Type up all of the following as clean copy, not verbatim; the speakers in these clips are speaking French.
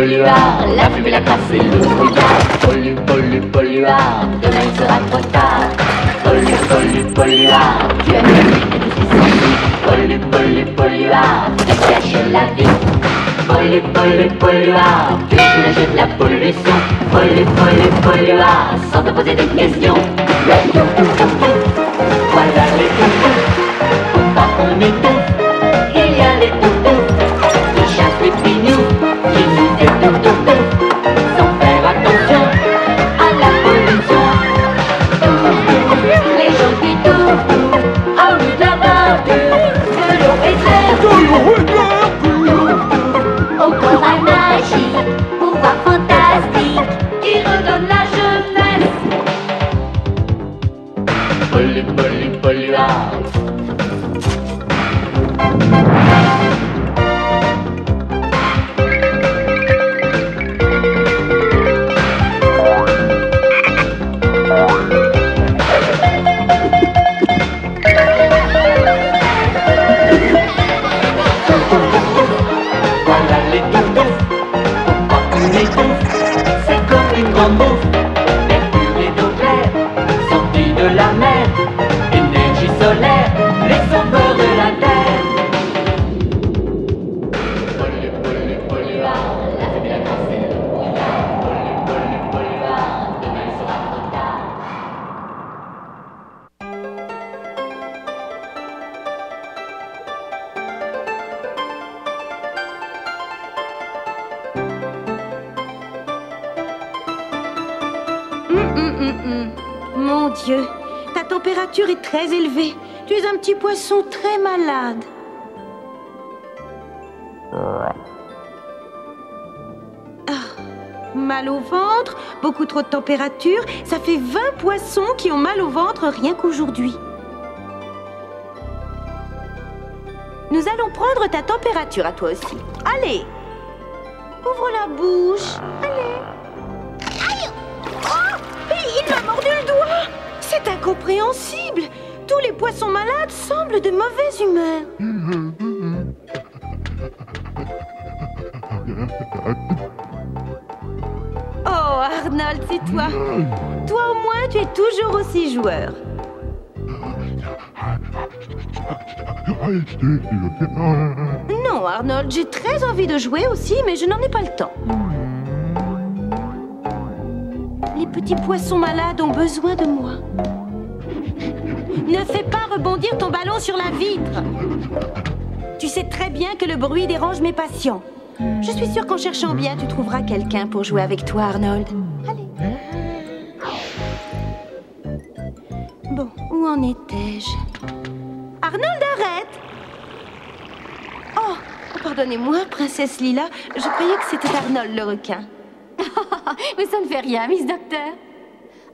polluard, la fumée, la crasse et le brouillard. Polluard, demain il sera trop tard. Polluard, tu aimes la vie et tout ce qui s'ensuit. Polluard, tu caches la vie. Polluard, tu es le jeu de la pollution. Polluard, sans te poser des questions. Voilà les toutous, faut pas qu'on étouffe. Il y a les toutous qui chassent les pignous, qui nous étouffent sans faire attention à la pollution. Les gens qui touffent en nous de la verdure, de l'eau et de l'air. Au corail magique, pouvoir fantastique qui redonne la jeunesse. Polluard. Voilà les toutous, faut pas qu'on étouffe. C'est comme une grande bouffe, mercure et d'eau claire, sortie de la mer, énergie solaire, les sauveurs de la terre. Polluard, la fumée, la crasse et le brouillard. Polluard, demain il sera trop tard. Mon Dieu, ta température est très élevée. Tu es un petit poisson très malade. Mal au ventre, beaucoup trop de température. Ça fait 20 poissons qui ont mal au ventre rien qu'aujourd'hui. Nous allons prendre ta température à toi aussi. Allez, ouvre la bouche. Allez. Aïe. Oh, il m'a mordu le doigt. C'est incompréhensible. Tous les poissons malades semblent de mauvaise humeur. Oh, Arnold, c'est toi. Toi, au moins, tu es toujours aussi joueur. Non, Arnold, j'ai très envie de jouer aussi, mais je n'en ai pas le temps. Les petits poissons malades ont besoin de moi. Ne fais pas rebondir ton ballon sur la vitre. Tu sais très bien que le bruit dérange mes patients. Je suis sûre qu'en cherchant bien, tu trouveras quelqu'un pour jouer avec toi, Arnold. Allez. Bon, où en étais-je? Arnold, arrête! Oh, pardonnez-moi, princesse Lila. Je croyais que c'était Arnold le requin. Mais ça ne fait rien, Miss Docteur.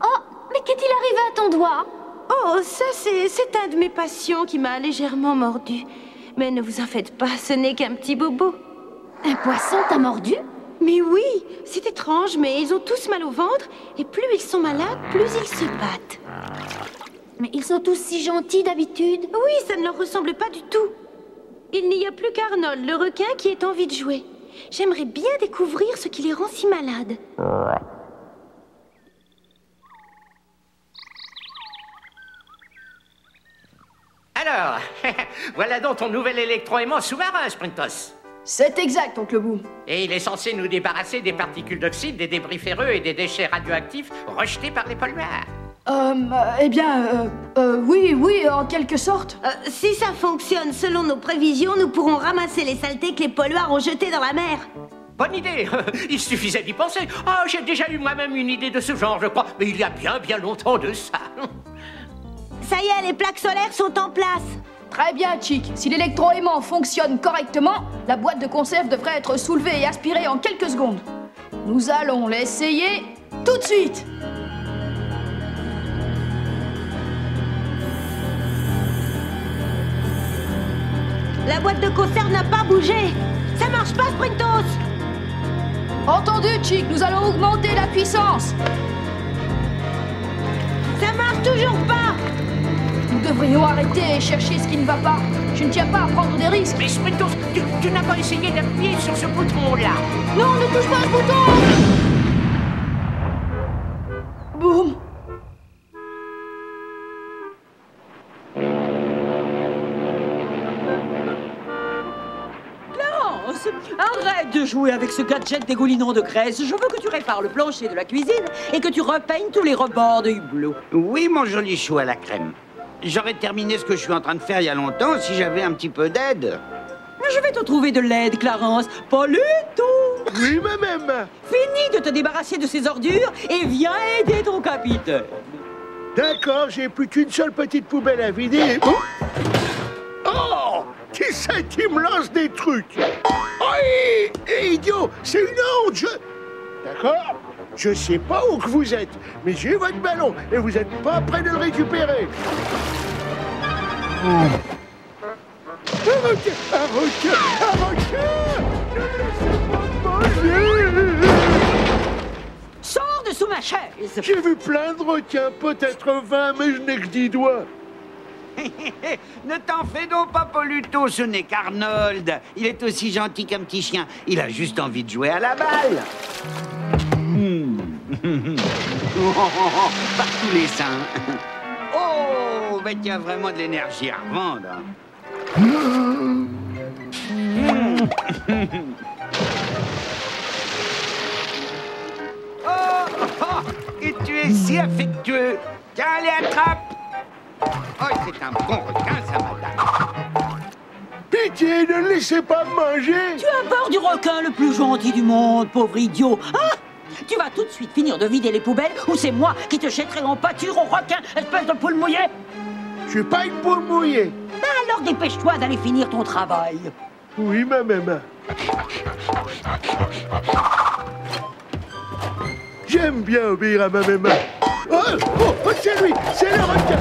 Oh, mais qu'est-il arrivé à ton doigt? Oh, ça, c'est un de mes patients qui m'a légèrement mordu. Mais ne vous en faites pas, ce n'est qu'un petit bobo. Un poisson t'a mordu? Mais oui, c'est étrange, mais ils ont tous mal au ventre, et plus ils sont malades, plus ils se battent. Mais ils sont tous si gentils d'habitude. Oui, ça ne leur ressemble pas du tout. Il n'y a plus qu'Arnold, le requin, qui ait envie de jouer. J'aimerais bien découvrir ce qui les rend si malades. Alors, voilà donc ton nouvel électroaimant sous-marin, Sprintos. C'est exact, oncle Boom. Et il est censé nous débarrasser des particules d'oxyde, des débris ferreux et des déchets radioactifs rejetés par les polluards. Oui, en quelque sorte. Si ça fonctionne selon nos prévisions, nous pourrons ramasser les saletés que les polluards ont jetées dans la mer. Bonne idée. Il suffisait d'y penser. Ah, j'ai déjà eu moi-même une idée de ce genre, je crois, mais il y a bien longtemps de ça. Ça y est, les plaques solaires sont en place. Très bien, Chick. Si l'électroaimant fonctionne correctement, la boîte de conserve devrait être soulevée et aspirée en quelques secondes. Nous allons l'essayer tout de suite. La boîte de conserve n'a pas bougé. Ça marche pas, Sprintos. Entendu, Chick. Nous allons augmenter la puissance. Ça marche toujours pas. Nous devrions arrêter et chercher ce qui ne va pas. Je Tu ne tiens pas à prendre des risques. Mais Sprintos, tu n'as pas essayé d'appuyer sur ce bouton-là. Non, ne touche pas à ce bouton. Boum. Arrête de jouer avec ce gadget dégoulinant de graisse. Je veux que tu répares le plancher de la cuisine et que tu repeignes tous les rebords de hublot. Oui, mon joli chou à la crème. J'aurais terminé ce que je suis en train de faire il y a longtemps si j'avais un petit peu d'aide. Je vais te trouver de l'aide, Clarence. Pas du tout. Oui, ma-même. Fini de te débarrasser de ces ordures et viens aider ton capitaine. D'accord, j'ai plus qu'une seule petite poubelle à vider. Oh! Qui c'est qui me lance des trucs? Oh, idiot! C'est une honte! D'accord? Je sais pas où que vous êtes, mais j'ai votre ballon et vous êtes pas prêt de le récupérer. Un requin! Un requin! Un requin! Ne laissez pas manger! Sors de sous ma chaise. J'ai vu plein de requins, peut-être 20, mais je n'ai que 10 doigts. Ne t'en fais donc pas, Poluto, ce n'est qu'Arnold. Il est aussi gentil qu'un petit chien. Il a juste envie de jouer à la balle. Par tous les seins. Oh, mais tu as vraiment de l'énergie à revendre. Oh, et tu es si affectueux. Tiens, allez, attrape. Oh, c'est un bon requin, ça, madame. Pitié, ne le laissez pas me manger. Tu as peur du requin le plus gentil du monde, pauvre idiot. Ah! Tu vas tout de suite finir de vider les poubelles ou c'est moi qui te jetterai en pâture au requin, espèce de poule mouillée. Je suis pas une poule mouillée. Ben alors dépêche-toi d'aller finir ton travail. Oui, ma-même. J'aime bien obéir à ma maman. Oh, oh, oh, c'est lui, c'est le requin.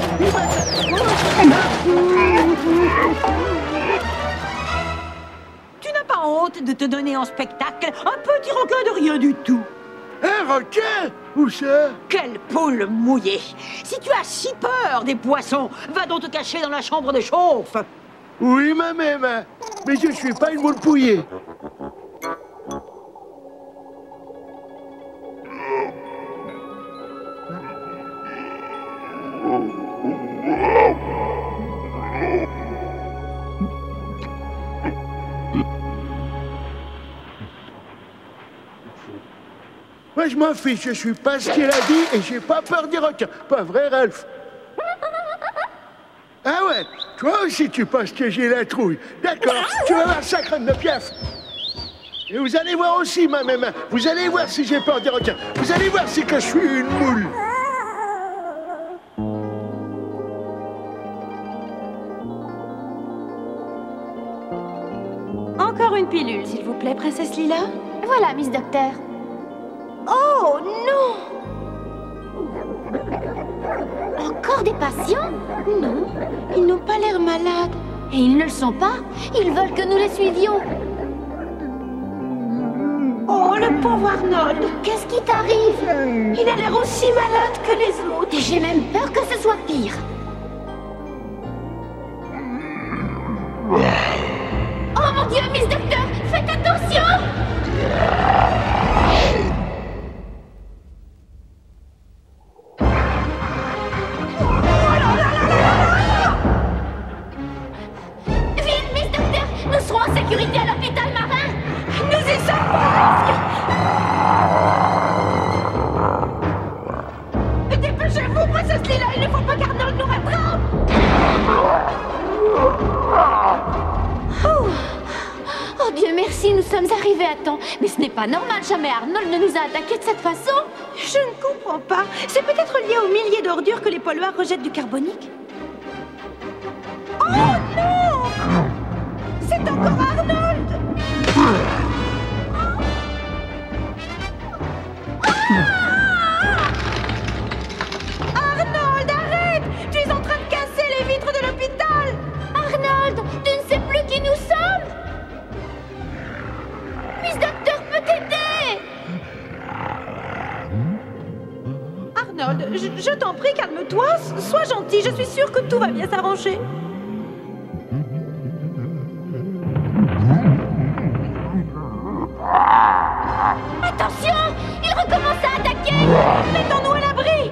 Tu n'as pas honte de te donner en spectacle un petit requin de rien du tout. Un requin? Où ça? Quelle poule mouillée! Si tu as si peur des poissons, va donc te cacher dans la chambre de chauffe. Oui, ma-même. Mais je suis pas une moule pouillée. Moi, je m'en fiche, je suis pas ce qu'il a dit et j'ai pas peur des requins. Pas vrai, Ralph? Ah ouais, toi aussi tu penses que j'ai la trouille. D'accord, tu vas voir ça, crème de piaf. Et vous allez voir aussi, ma maman. Vous allez voir si j'ai peur des requins. Vous allez voir si que je suis une moule. Encore une pilule, s'il vous plaît, princesse Lila. Voilà, Miss Docteur. Oh non! Encore des patients? Non, ils n'ont pas l'air malades. Et ils ne le sont pas. Ils veulent que nous les suivions. Oh, le pauvre Arnold! Qu'est-ce qui t'arrive? Il a l'air aussi malade que les autres. J'ai même peur que ce soit pire. Oh mon Dieu, Miss Docteur, faites attention! Vite, Miss Docteur, nous serons en sécurité à l'hôpital marin. Nous y sommes presque! Dépêchez-vous, princesse Lila, il ne faut pas qu'Arnold nous rattrape! Oh Dieu merci, nous sommes arrivés à temps. Mais ce n'est pas normal, jamais Arnold ne nous a attaqués de cette façon. Je ne comprends pas. C'est peut-être lié aux milliers d'ordures que les pollueurs rejettent du carbonique. Oh non! C'est encore Arnold! Arnold, arrête! Tu es en train de casser les vitres de l'hôpital! Arnold, tu ne sais plus qui nous sommes. Miss Docteur peut t'aider. Arnold, je t'en prie, calme-toi. Sois gentil, je suis sûre que tout va bien s'arranger. Mettons-nous à l'abri!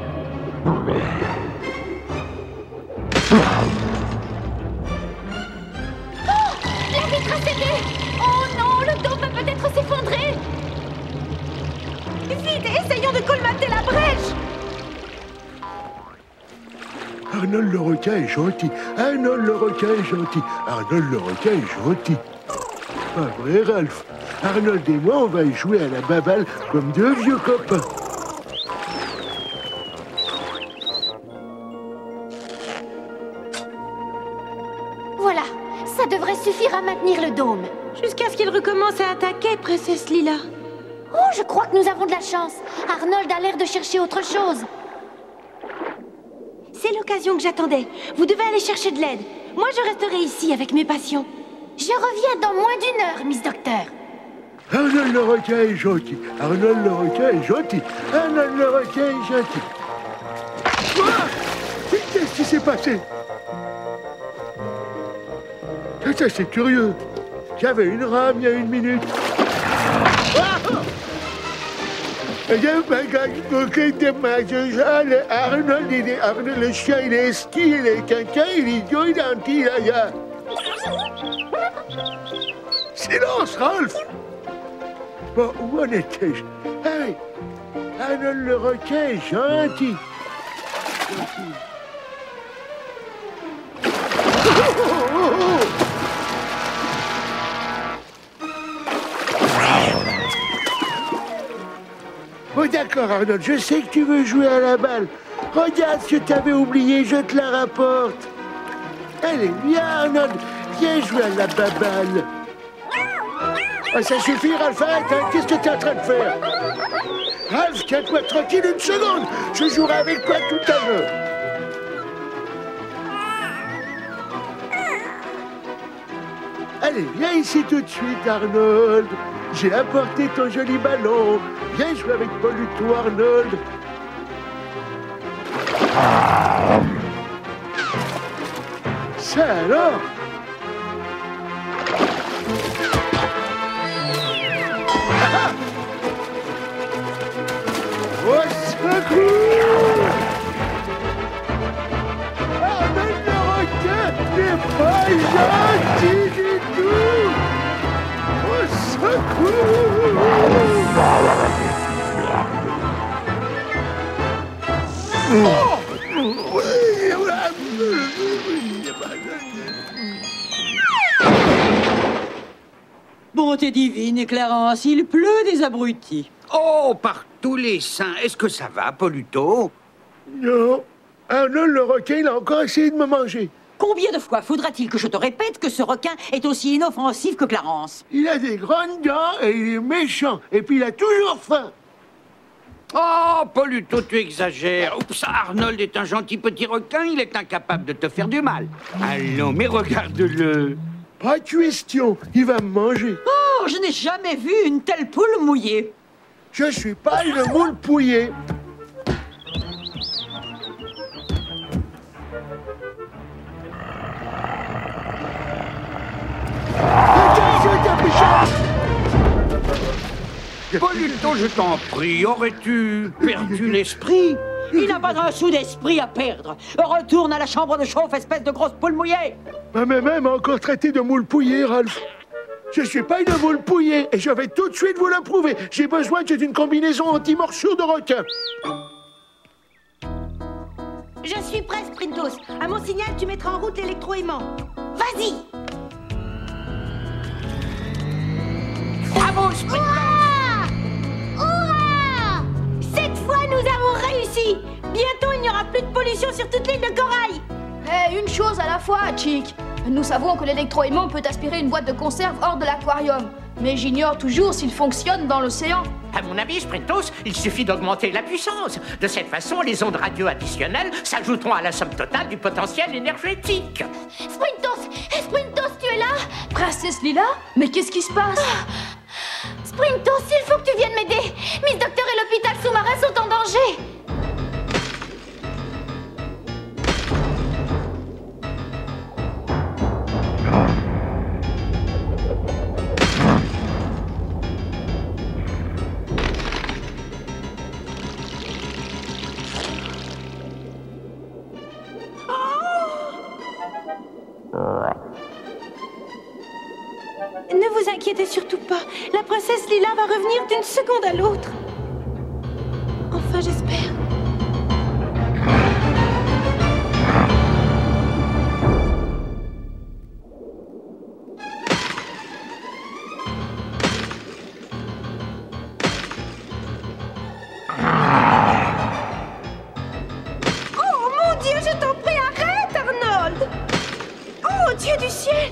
La vitre a cédé! Oh non, le dôme va peut-être s'effondrer! Vite, essayons de colmater la brèche! Arnold le requin est gentil. Arnold le requin est gentil. Arnold le requin est gentil. Pas vrai, Ralph? Arnold et moi, on va y jouer à la baballe comme deux vieux copains. Voilà, ça devrait suffire à maintenir le dôme. Jusqu'à ce qu'il recommence à attaquer, princesse Lila. Oh, je crois que nous avons de la chance. Arnold a l'air de chercher autre chose. C'est l'occasion que j'attendais. Vous devez aller chercher de l'aide. Moi, je resterai ici avec mes patients. Je reviens dans moins d'une heure, Miss Docteur. Arnold le requin est gentil. Arnold le requin est gentil. Arnold le requin est gentil. Ah! Qu'est-ce qui s'est passé? Ça, c'est curieux. J'avais une rame il y a une minute. Ah! Arnold, le chien, il est ski, il est quelqu'un, il est idiot, il est anti, là. Silence, Ralph! Bon, où en étais-je? Hey! Arnold le requin est gentil. Oh, d'accord, Arnold, je sais que tu veux jouer à la balle. Regarde ce que t'avais oublié, je te la rapporte. Allez, viens, Arnold, viens jouer à la baballe. Ah, ça suffit, Ralph, arrête, hein. Qu'est-ce que t'es en train de faire? Ralph, tiens-toi tranquille une seconde. Je jouerai avec toi tout à l'heure. Allez, viens ici tout de suite, Arnold. J'ai apporté ton joli ballon. Viens jouer avec Pauluto, Arnold. Ça alors? Ah! Au secours! Arnold le requin n'est pas gentil du tout! Au secours! Bonté divine, Clarence, il pleut des abrutis. Oh, par tous les saints. Est-ce que ça va, Pauluto? Non. Arnold le requin, il a encore essayé de me manger. Combien de fois faudra-t-il que je te répète que ce requin est aussi inoffensif que Clarence? Il a des grandes dents et il est méchant. Et puis il a toujours faim. Oh, Pauluto, tu exagères. Oups, Arnold est un gentil petit requin, il est incapable de te faire du mal. Allons, mais regarde-le. Pas de question, il va me manger. Oh, je n'ai jamais vu une telle poule mouillée. Je suis pas une moule pouillée. Pauluto, je t'en prie, aurais-tu perdu l'esprit? Il n'a pas un sou d'esprit à perdre. Retourne à la chambre de chauffe, espèce de grosse poule mouillée. Ma maman m'a encore traité de moule pouillée, Ralph. Je suis pas une moule pouillée et je vais tout de suite vous le prouver. J'ai besoin d'une combinaison anti-morsure de requin. Je suis prêt, Sprintos. À mon signal, tu mettras en route l'électro-aimant. Vas-y! Bravo, Sprintos! Hurrah! Cette fois, nous avons réussi! Bientôt, il n'y aura plus de pollution sur toute l'île de corail! Une chose à la fois, Chick. Nous savons que l'électro-aimant peut aspirer une boîte de conserve hors de l'aquarium. Mais j'ignore toujours s'il fonctionne dans l'océan. À mon avis, Sprintos, il suffit d'augmenter la puissance. De cette façon, les ondes radio additionnelles s'ajouteront à la somme totale du potentiel énergétique. Sprintos, tu es là? Princesse Lila? Mais qu'est-ce qui se passe? Sprintos, il faut que tu viennes m'aider. Miss Docteur et l'hôpital sous-marin sont en danger. Ne vous inquiétez surtout pas. La princesse Lila va revenir d'une seconde à l'autre. Enfin, j'espère. Oh mon Dieu, je t'en prie, arrête, Arnold! Oh Dieu du ciel!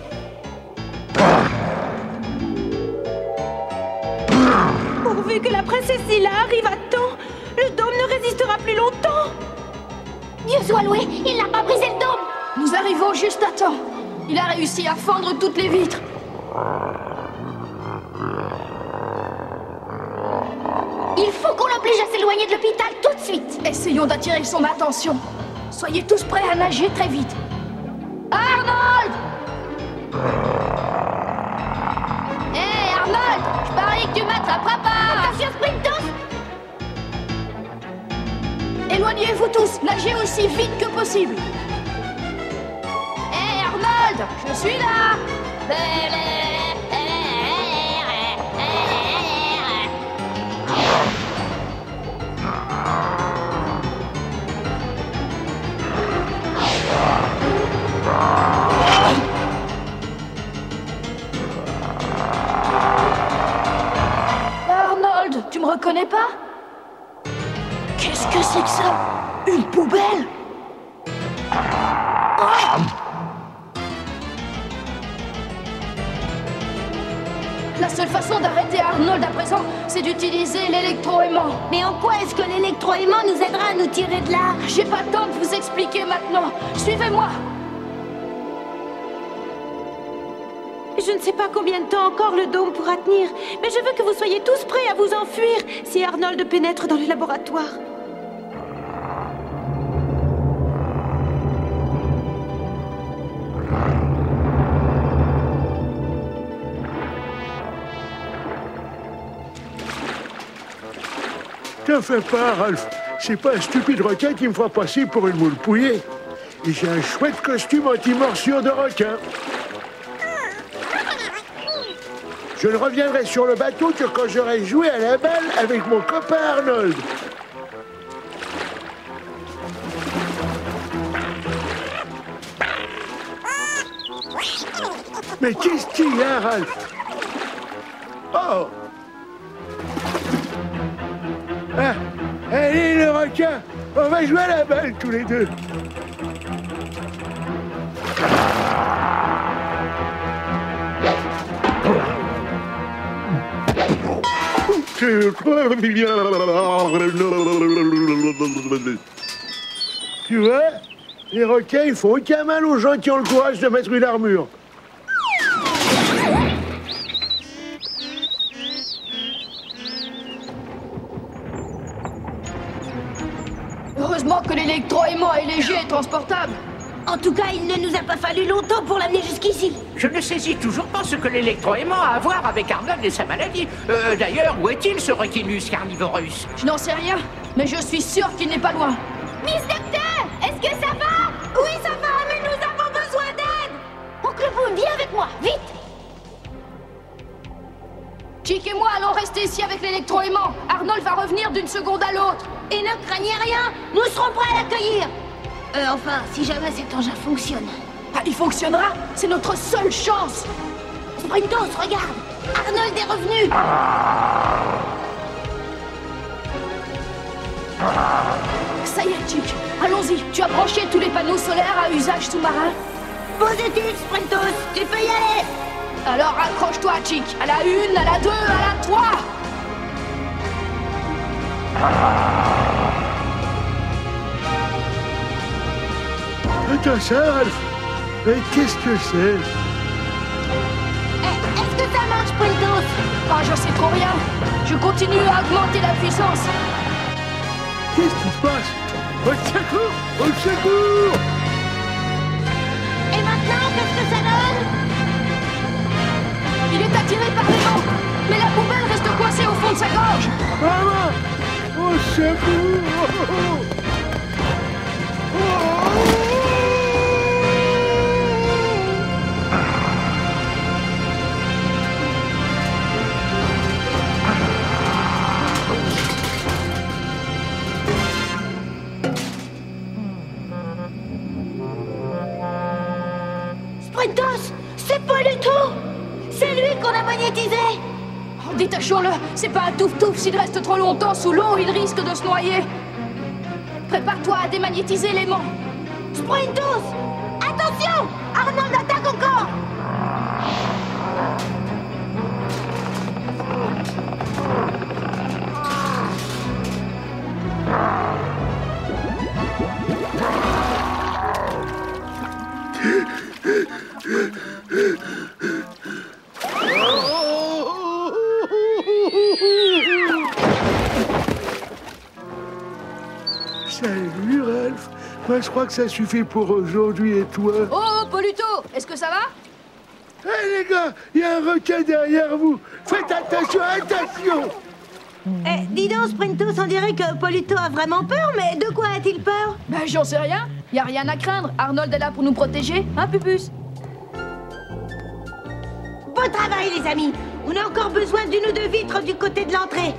Pourvu que la princesse Lila arrive à temps, le dôme ne résistera plus longtemps. Dieu soit loué, il n'a pas brisé le dôme. Nous arrivons juste à temps. Il a réussi à fendre toutes les vitres. Il faut qu'on l'oblige à s'éloigner de l'hôpital tout de suite. Essayons d'attirer son attention. Soyez tous prêts à nager très vite. Arnold! Hé, Arnold! Je parie que tu m'attraperas pas! Attention, Sprintos! Éloignez-vous tous, nagez aussi vite que possible. Hé, Arnold! Je suis là! Arnold, tu me reconnais pas? Qu'est-ce que c'est que ça? Une poubelle? Ah! La seule façon d'arrêter Arnold à présent, c'est d'utiliser l'électroaimant. Mais en quoi est-ce que l'électroaimant nous aidera à nous tirer de là? J'ai pas le temps de vous expliquer maintenant. Suivez-moi. Je ne sais pas combien de temps encore le dôme pourra tenir, mais je veux que vous soyez tous prêts à vous enfuir si Arnold pénètre dans le laboratoire. T'en fais pas, Ralph. C'est pas un stupide requin qui me fera passer pour une moule pouillée. Et j'ai un chouette costume anti-morsure de requin. Je ne reviendrai sur le bateau que quand j'aurai joué à la balle avec mon copain Arnold. Mais qu'est-ce qu'il y a, Ralph? Oh! Ah! Allez, le requin! On va jouer à la balle tous les deux! Tu vois? Les requins, ils font aucun mal aux gens qui ont le courage de mettre une armure. Heureusement que l'électroaimant est léger et transportable. En tout cas, il ne nous a pas fallu longtemps pour l'amener jusqu'ici. Je ne saisis toujours pas ce que l'électroaimant a à voir avec Arnold et sa maladie. D'ailleurs, où est-il, ce requinus carnivorus? Je n'en sais rien, mais je suis sûr qu'il n'est pas loin. Miss Docteur, est-ce que ça va? Oui, ça va, mais nous avons besoin d'aide. Oncle Boone, viens avec moi, vite. Chick et moi allons rester ici avec l'électroaimant. Arnold va revenir d'une seconde à l'autre. Et ne craignez rien, nous serons prêts à l'accueillir. Enfin, si jamais cet engin fonctionne. Ah, il fonctionnera. C'est notre seule chance. Sprintos, regarde, Arnold est revenu. Ça y est, Chick. Allons-y. Tu as branché tous les panneaux solaires à usage sous-marin? Positif, Sprintos, tu peux y aller. Alors accroche-toi, Chick. À la 1, à la 2, à la 3. Attends ça, Ralph. Mais qu'est-ce que c'est? Est-ce que ça marche, Sprintos? Ah, j'en sais trop rien. Je continue à augmenter la puissance. Qu'est-ce qui se passe? Au secours! Au secours! Et maintenant, qu'est-ce que ça donne? Il est attiré par les vents, mais la poubelle reste coincée au fond de sa gorge. Maman! Au secours! Sprintos, c'est pas du tout. C'est lui qu'on a magnétisé. Oh, détachons-le. C'est pas un touf-touf. S'il reste trop longtemps sous l'eau, il risque de se noyer. Prépare-toi à démagnétiser l'aimant. Sprintos, attention, Arnold attaque encore. Salut, Ralph. Moi, je crois que ça suffit pour aujourd'hui, et toi? Oh, Poluto, est-ce que ça va? Hé, les gars, il y a un requin derrière vous. Faites attention, attention. Eh, dis donc, Sprintos, on dirait que Poluto a vraiment peur, mais de quoi a-t-il peur? Ben, j'en sais rien. Y a rien à craindre. Arnold est là pour nous protéger, hein, Pupus? Bon travail, les amis. On a encore besoin d'une ou deux vitres du côté de l'entrée.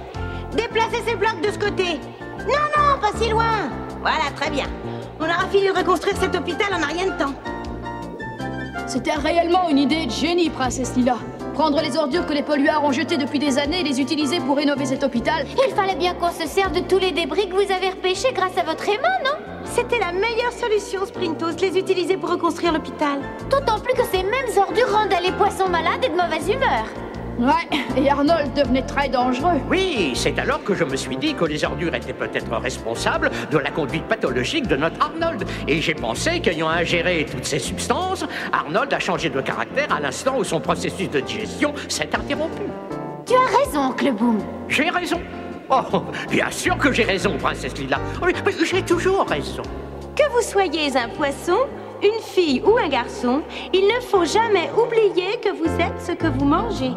Déplacez ces blocs de ce côté. Non, pas si loin. Voilà, très bien. On aura fini de reconstruire cet hôpital en un rien de temps. C'était réellement une idée de génie, Princesse Lila. Prendre les ordures que les polluards ont jetées depuis des années et les utiliser pour rénover cet hôpital. Il fallait bien qu'on se serve de tous les débris que vous avez repêchés grâce à votre aimant, non? C'était la meilleure solution, Sprintos, les utiliser pour reconstruire l'hôpital. D'autant plus que ces mêmes ordures rendaient les poissons malades et de mauvaise humeur. Ouais, et Arnold devenait très dangereux. Oui, c'est alors que je me suis dit que les ordures étaient peut-être responsables de la conduite pathologique de notre Arnold. Et j'ai pensé qu'ayant ingéré toutes ces substances, Arnold a changé de caractère à l'instant où son processus de digestion s'est interrompu. Tu as raison, Oncle Boom. J'ai raison. Oh, bien sûr que j'ai raison, Princesse Lila. Oui, mais j'ai toujours raison. Que vous soyez un poisson, une fille ou un garçon, il ne faut jamais oublier que vous êtes ce que vous mangez.